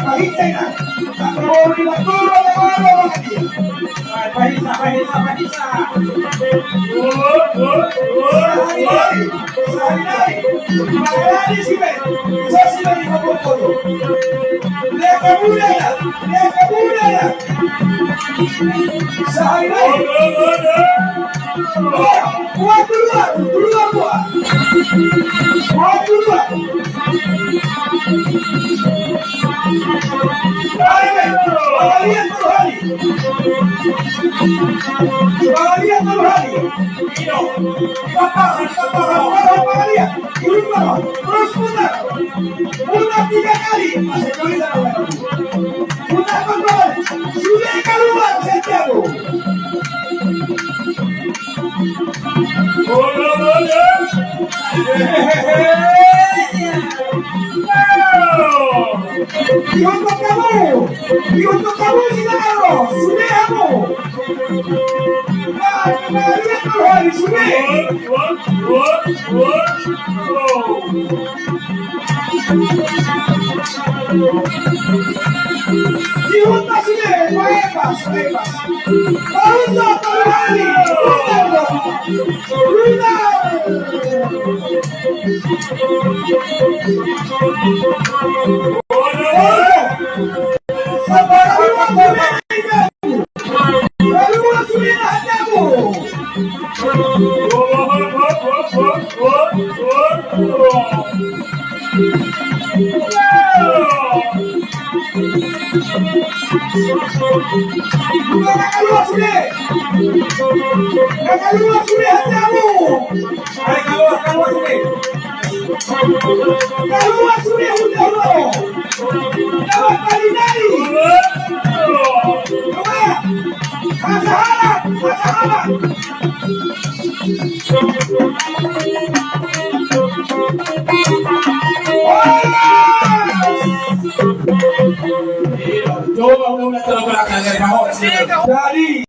Pahit na. Ang rawari na turo na mga pahit na. Sari. Makarani sibe. Isa sibe ni mapopolo. Leka budaya. Sari. Buat duluan. Kalian terhari. Pagalia. Terus putar 3 kali. Masih tulisan apa? Putar kontrol. Sudah keluar Santiago. Y untuk kamu Sinagaro, sudah kamu. Lihat dulu hari sudah. Diuntas sudah, bebas. Harus satu hari. Jadi